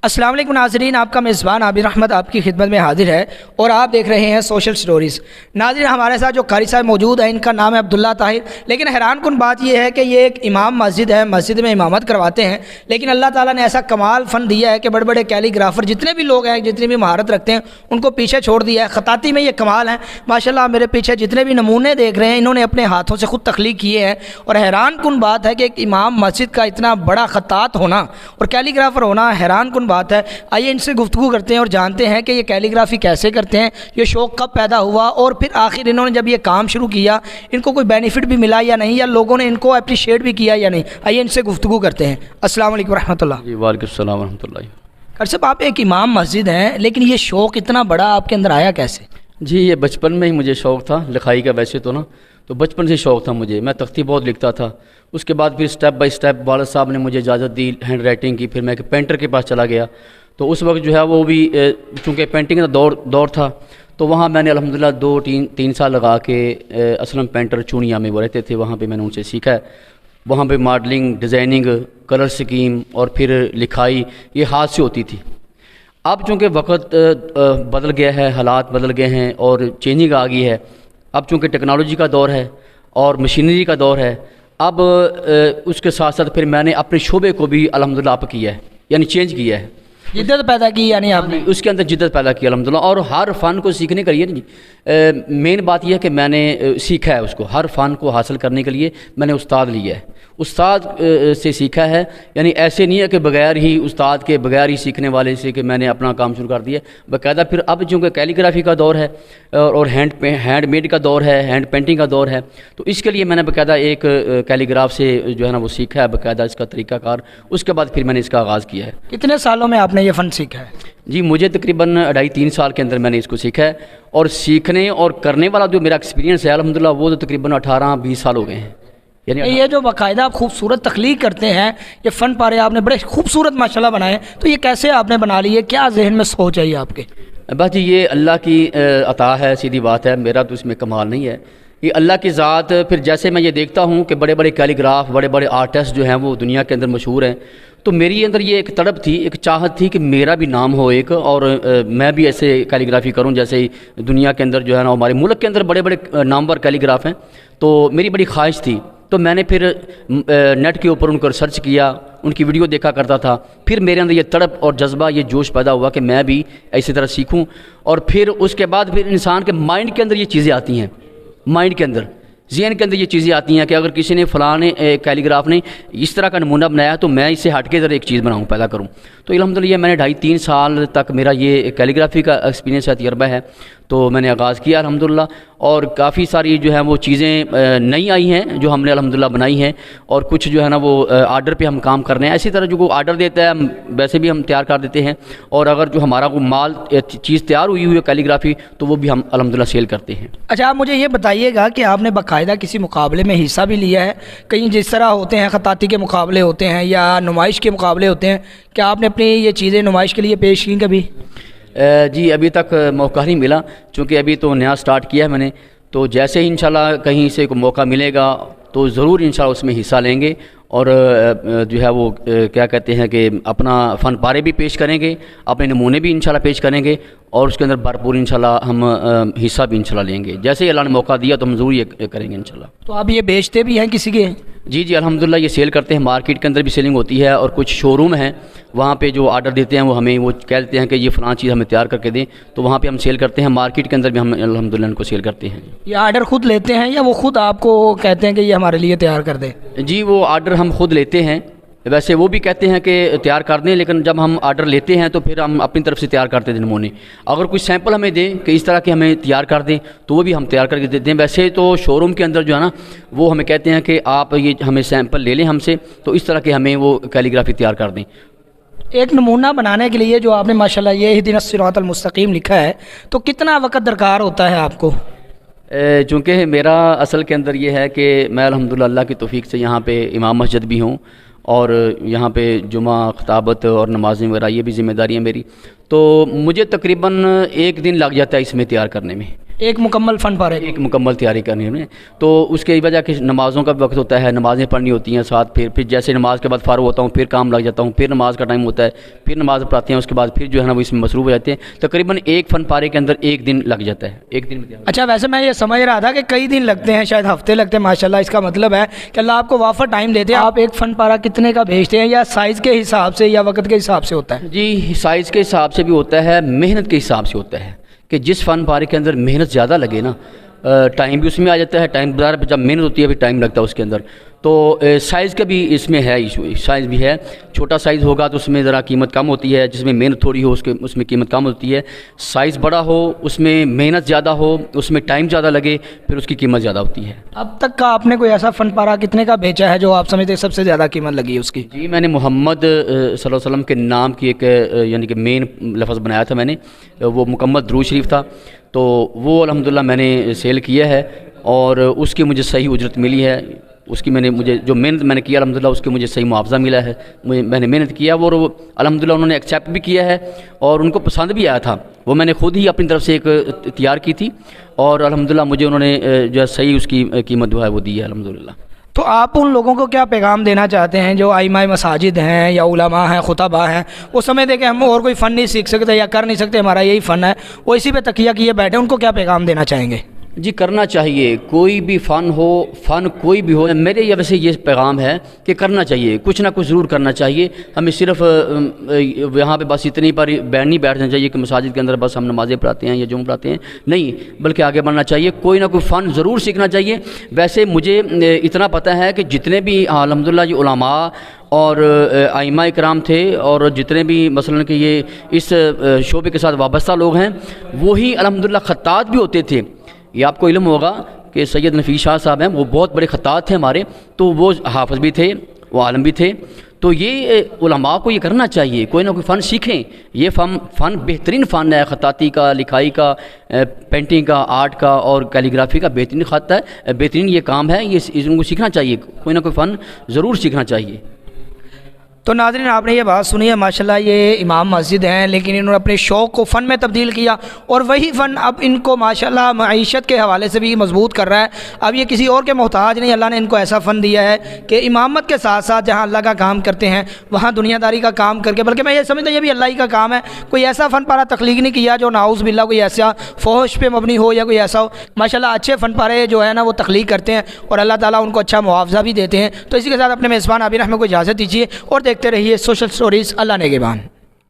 السلام علیکم ناظرین، آپ کا میزبان عابر احمد آپ کی خدمت میں حاضر ہے اور آپ دیکھ رہے ہیں سوشل سٹوریز۔ ناظرین، ہمارے ساتھ جو قاری صاحب موجود ہیں ان کا نام ہے عبداللہ طاہر، لیکن حیران کن بات یہ ہے کہ یہ ایک امام مسجد ہے، مسجد میں امامت کرواتے ہیں، لیکن اللہ تعالیٰ نے ایسا کمال فن دیا ہے کہ بڑے بڑے کیلی گرافر جتنے بھی لوگ ہیں، جتنی بھی مہارت رکھتے ہیں، ان کو پیچھے چھوڑ دیا ہے۔ خطاطی میں یہ کمال ہے ماشاءاللہ۔ میرے پیچھے جتنے بھی نمونے دیکھ رہے ہیں انہوں نے اپنے ہاتھوں سے خود تخلیق کیے ہیں، اور حیران کن بات ہے کہ ایک امام مسجد کا اتنا بڑا خطاط ہونا اور کیلی گرافر ہونا حیران کن بات ہے۔ آئیے ان سے گفتگو کرتے ہیں اور جانتے ہیں کہ یہ کیلی گرافی کیسے کرتے ہیں، یہ شوق کب پیدا ہوا، اور پھر آخر انہوں نے جب یہ کام شروع کیا ان کو کوئی بینیفٹ بھی ملا یا نہیں، یا لوگوں نے ان کو اپریشیٹ بھی کیا یا نہیں۔ آئیے ان سے گفتگو کرتے ہیں۔ السلام علیکم ورحمۃ اللہ۔ جی وعلیکم السلام ورحمۃ اللہ۔ قاری صاحب، آپ ایک امام مسجد ہیں، لیکن یہ شوق اتنا بڑا آپ کے اندر آیا کیسے؟ جی یہ بچپن میں ہی مجھے شوق تھا لکھائی کا، ویسے تو بچپن سے شوق تھا مجھے، میں تختی بہت لکھتا تھا۔ اس کے بعد پھر سٹیپ بائی سٹیپ والد صاحب نے مجھے اجازت دی ہینڈ رائٹنگ کی، پھر میں ایک پینٹر کے پاس چلا گیا۔ تو اس وقت جو ہے وہ بھی چونکہ پینٹنگ کا دور تھا، تو وہاں میں نے الحمدللہ 2-3 سال لگا کے اسلم پینٹر چونیا میں وہ رہتے تھے، وہاں پہ میں نے ان سے سیکھا ہے۔ وہاں پہ ماڈلنگ، ڈیزائننگ، کلر سکیم اور پھر لکھائی یہ ہاتھ سے ہوتی تھی۔ اب چونکہ وقت بدل گیا ہے، حالات بدل گئے ہیں اور چینجنگ آ گئی ہے، اب چونکہ ٹیکنالوجی کا دور ہے اور مشینری کا دور ہے، اب اس کے ساتھ ساتھ پھر میں نے اپنے شعبے کو بھی الحمدللہ اپ کیا ہے، یعنی چینج کیا ہے، جدت پیدا کی یعنی آپ نے اس کے اندر جدت پیدا کی الحمدللہ۔ اور ہر فن کو سیکھنے کے لیے مین بات یہ ہے کہ میں نے سیکھا ہے اس کو، ہر فن کو حاصل کرنے کے لیے میں نے استاد لیا ہے، استاد سے سیکھا ہے، یعنی ایسے نہیں ہے کہ بغیر ہی استاد کے، بغیر ہی سیکھنے والے سے کہ میں نے اپنا کام شروع کر دیا۔ باقاعدہ پھر اب چونکہ کیلی گرافی کا دور ہے اور ہینڈ میڈ کا دور ہے، ہینڈ پینٹنگ کا دور ہے، تو اس کے لیے میں نے باقاعدہ ایک کیلی گراف سے جو ہے نا وہ سیکھا ہے باقاعدہ اس کا طریقہ کار، اس کے بعد پھر میں نے اس کا آغاز کیا ہے۔ کتنے سالوں میں آپ نے یہ فن سیکھا ہے؟ جی مجھے تقریباً 2.5-3 سال کے اندر میں نے اس کو سیکھا ہے، اور سیکھنے اور کرنے والا جو میرا ایکسپیرینس ہے الحمدللہ وہ تو تقریباً 18-20 سال ہو گئے ہیں۔ یعنی یہ جو باقاعدہ آپ خوبصورت تخلیق کرتے ہیں، یہ فن پارے آپ نے بڑے خوبصورت ماشاءاللہ بنائے، تو یہ کیسے آپ نے بنا لیے؟ کیا ذہن میں سوچ ہے آپ کے؟ بس جی یہ اللہ کی عطا ہے، سیدھی بات ہے، میرا تو اس میں کمال نہیں ہے، یہ اللہ کی ذات۔ پھر جیسے میں یہ دیکھتا ہوں کہ بڑے بڑے کیلی گراف، بڑے بڑے آرٹسٹ جو ہیں وہ دنیا کے اندر مشہور ہیں، تو میری اندر یہ ایک تڑپ تھی، ایک چاہت تھی کہ میرا بھی نام ہو ایک، اور میں بھی ایسے کیلی گرافی کروں جیسے دنیا کے اندر جو ہے نا ہمارے ملک کے اندر بڑے بڑے نامور کیلی گراف ہیں۔ تو میری بڑی خواہش تھی، تو میں نے پھر نیٹ کے اوپر ان کو ریسرچ کیا، ان کی ویڈیو دیکھا کرتا تھا، پھر میرے اندر یہ تڑپ اور جذبہ، یہ جوش پیدا ہوا کہ میں بھی ایسی طرح سیکھوں، اور پھر اس کے بعد پھر انسان کے مائنڈ کے اندر یہ چیزیں آتی ہیں، مائنڈ کے اندر، ذہن کے اندر یہ چیزیں آتی ہیں کہ اگر کسی نے فلاں کیلی گراف نے اس طرح کا نمونہ بنایا تو میں اس سے ہٹ کے ذرا ایک چیز بناؤں، پیدا کروں۔ تو الحمدللہ یہ میں نے 2.5-3 سال تک میرا یہ کیلی گرافی کا ایکسپیرینس ہے، تجربہ ہے، تو میں نے آغاز کیا الحمدللہ، اور کافی ساری جو ہیں وہ چیزیں نئی آئی ہیں جو ہم نے الحمدللہ بنائی ہیں، اور کچھ جو ہے نا وہ آرڈر پہ ہم کام کر رہے ہیں۔ اسی طرح جو آرڈر دیتا ہے ہم ویسے بھی ہم تیار کر دیتے ہیں، اور اگر جو ہمارا کو مال چیز تیار ہوئی ہے کیلی گرافی تو وہ بھی ہم الحمدللہ سیل کرتے ہیں۔ اچھا، آپ مجھے یہ بتائیے گا کہ آپ نے باقاعدہ کسی مقابلے میں حصہ بھی لیا ہے؟ کہیں جس طرح ہوتے ہیں خطاطی کے مقابلے ہوتے ہیں یا نمائش کے مقابلے ہوتے ہیں، کیا آپ نے اپنی یہ چیزیں نمائش کے لیے پیش کی کبھی؟ جی ابھی تک موقع نہیں ملا، چونکہ ابھی تو نیا سٹارٹ کیا ہے میں نے، تو جیسے ہی انشاءاللہ کہیں سے کوئی موقع ملے گا تو ضرور انشاءاللہ اس میں حصہ لیں گے، اور جو ہے وہ کیا کہتے ہیں کہ اپنا فن پارے بھی پیش کریں گے، اپنے نمونے بھی انشاءاللہ پیش کریں گے، اور اس کے اندر بھرپور انشاءاللہ ہم حصہ بھی انشاءاللہ لیں گے۔ جیسے ہی اللہ نے موقع دیا تو ہم ضرور یہ کریں گے انشاءاللہ۔ تو آپ یہ بیچتے بھی ہیں کسی کے؟ جی الحمدللہ یہ سیل کرتے ہیں، مارکیٹ کے اندر بھی سیلنگ ہوتی ہے، اور کچھ شو روم ہیں وہاں پہ جو آرڈر دیتے ہیں وہ ہمیں وہ کہہ دیتے ہیں کہ یہ فلاں چیز ہمیں تیار کر کے دیں، تو وہاں پہ ہم سیل کرتے ہیں، مارکیٹ کے اندر بھی ہم الحمدللہ ان کو سیل کرتے ہیں۔ یہ آرڈر خود لیتے ہیں یا وہ خود آپ کو کہتے ہیں کہ یہ ہمارے لیے تیار کر دیں؟ جی وہ آرڈر ہم خود لیتے ہیں، ویسے وہ بھی کہتے ہیں کہ تیار کر دیں، لیکن جب ہم آرڈر لیتے ہیں تو پھر ہم اپنی طرف سے تیار کرتے ہیں نمونے، اگر کوئی سیمپل ہمیں دیں کہ اس طرح کے ہمیں تیار کر دیں تو وہ بھی ہم تیار کر کے دیتے ہیں۔ ویسے تو شو روم کے اندر جو ہے نا وہ ہمیں کہتے ہیں کہ آپ یہ ہمیں سیمپل لے لیں ہم سے، تو اس طرح کے ہمیں وہ کیلی گرافی تیار کر دیں۔ ایک نمونہ بنانے کے لیے جو آپ نے ماشاءاللہ یہ اہدنا الصراط المستقیم لکھا ہے، تو کتنا وقت درکار ہوتا ہے آپ کو؟ چونکہ میرا اصل کے اندر یہ ہے کہ میں الحمدللہ اللہ کی توفیق سے یہاں پہ امام مسجد بھی ہوں، اور یہاں پہ جمعہ خطابت اور نمازیں وغیرہ یہ بھی ذمہ داری ہے میری، تو مجھے تقریباً 1 دن لگ جاتا ہے اس میں تیار کرنے میں، ایک مکمل فن پارے ایک مکمل تیاری کرنی ہے انہیں. تو اس کی وجہ کہ نمازوں کا بھی وقت ہوتا ہے, نمازیں پڑھنی ہوتی ہیں ساتھ, پھر جیسے نماز کے بعد فارغ ہوتا ہوں پھر کام لگ جاتا ہوں, پھر نماز کا ٹائم ہوتا ہے, پھر نماز پڑھاتے ہیں, اس کے بعد پھر جو ہے نا وہ اس میں مصروف ہو جاتے ہیں. تقریباً ایک فن پارے کے اندر ایک دن لگ جاتا ہے, ایک دن میں. اچھا ویسے میں یہ سمجھ رہا تھا کہ کئی دن لگتے ہیں, شاید ہفتے لگتے ہیں. ماشاءاللہ اس کا مطلب ہے کہ اللہ آپ کو وافر ٹائم دیتے ہیں. آپ ایک فن پارا کتنے کا بھیجتے ہیں, یا سائز کے حساب سے یا وقت کے حساب سے ہوتا ہے؟ جی سائز کے حساب سے بھی ہوتا ہے, محنت کے حساب سے ہوتا ہے کہ جس فن پارے کے اندر محنت زیادہ لگے نا, ٹائم بھی اس میں آ جاتا ہے. ٹائم جب محنت ہوتی ہے پھر ٹائم لگتا ہے اس کے اندر. تو سائز کا بھی اس میں ہے ایشو, سائز بھی ہے. چھوٹا سائز ہوگا تو اس میں ذرا قیمت کم ہوتی ہے, جس میں محنت تھوڑی ہو اس میں قیمت کم ہوتی ہے. سائز بڑا ہو اس میں محنت زیادہ ہو, اس میں ٹائم زیادہ لگے, پھر اس کی قیمت زیادہ ہوتی ہے. اب تک کا آپ نے کوئی ایسا فن پارا کتنے کا بیچا ہے جو آپ سمجھتے ہیں سب سے زیادہ قیمت لگی ہے اس کی؟ جی میں نے محمد صلی اللہ علیہ وسلم کے نام کی ایک یعنی کہ مین لفظ بنایا تھا میں نے, وہ مکمل درود شریف تھا. تو وہ الحمدللہ میں نے سیل کیا ہے اور اس کی مجھے صحیح اجرت ملی ہے. اس کی مجھے جو محنت میں نے کیا الحمدللہ اس کی مجھے صحیح معاوضہ ملا ہے. میں نے محنت کیا اور وہ الحمدللہ انہوں نے ایکسیپٹ بھی کیا ہے اور ان کو پسند بھی آیا تھا. وہ میں نے خود ہی اپنی طرف سے ایک تیار کی تھی اور الحمدللہ مجھے انہوں نے جو ہے صحیح اس کی قیمت جو ہے وہ دی ہے الحمدللہ. تو آپ ان لوگوں کو کیا پیغام دینا چاہتے ہیں جو ائمہ مساجد ہیں یا علماء ہیں, خطباء ہیں, وہ سمجھتے کہ ہم اور کوئی فن نہیں سیکھ سکتے یا کر نہیں سکتے, ہمارا یہی فن ہے, وہ اسی پہ تکیہ کیے بیٹھے, ان کو کیا پیغام دینا چاہیں گے؟ جی کرنا چاہیے, کوئی بھی فن ہو, فن کوئی بھی ہو, میرے یہ ویسے یہ پیغام ہے کہ کرنا چاہیے, کچھ نہ کچھ ضرور کرنا چاہیے. ہمیں صرف یہاں پہ بس اتنی پر نہیں بیٹھنا چاہیے کہ مساجد کے اندر بس ہم نمازیں پڑھاتے ہیں یا جمعہ پڑھاتے ہیں, نہیں, بلکہ آگے بڑھنا چاہیے. کوئی نہ کوئی فن ضرور سیکھنا چاہیے. ویسے مجھے اتنا پتہ ہے کہ جتنے بھی الحمدللہ یہ علماء اور ائمہ اکرام تھے اور جتنے بھی مثلا کہ یہ اس شعبے کے ساتھ وابستہ لوگ ہیں, وہی الحمدللہ خطاط بھی ہوتے تھے. یہ آپ کو علم ہوگا کہ سید نفیس شاہ صاحب ہیں, وہ بہت بڑے خطاط تھے ہمارے, تو وہ حافظ بھی تھے, وہ عالم بھی تھے. تو یہ علماء کو یہ کرنا چاہیے, کوئی نہ کوئی فن سیکھیں. یہ فن بہترین فن ہے, خطاطی کا, لکھائی کا, پینٹنگ کا, آرٹ کا اور کیلیگرافی کا بہترین خط ہے, بہترین یہ کام ہے. یہ ان کو سیکھنا چاہیے, کوئی نہ کوئی فن ضرور سیکھنا چاہیے. تو ناظرین آپ نے یہ بات سنی ہے, ماشاءاللہ یہ امام مسجد ہیں لیکن انہوں نے اپنے شوق کو فن میں تبدیل کیا اور وہی فن اب ان کو ماشاءاللہ معیشت کے حوالے سے بھی مضبوط کر رہا ہے. اب یہ کسی اور کے محتاج نہیں, اللہ نے ان کو ایسا فن دیا ہے کہ امامت کے ساتھ ساتھ جہاں اللہ کا کام کرتے ہیں وہاں دنیا داری کا کام کر کے, بلکہ میں یہ سمجھتا ہوں یہ بھی اللہ ہی کا کام ہے. کوئی ایسا فن پارا تخلیق نہیں کیا جو نعوذ باللہ کوئی ایسا فحش پہ مبنی ہو یا کوئی ایسا ہو. ماشاءاللہ اچھے فن پارے جو ہے نا وہ تخلیق کرتے ہیں اور اللہ تعالیٰ ان کو اچھا معاوضہ بھی دیتے ہیں. تو اسی کے ساتھ اپنے میزبان عابر احمد کو اجازت دیجیے اور دیکھتے رہیے سوشل اسٹوریز. اللہ نگہبان.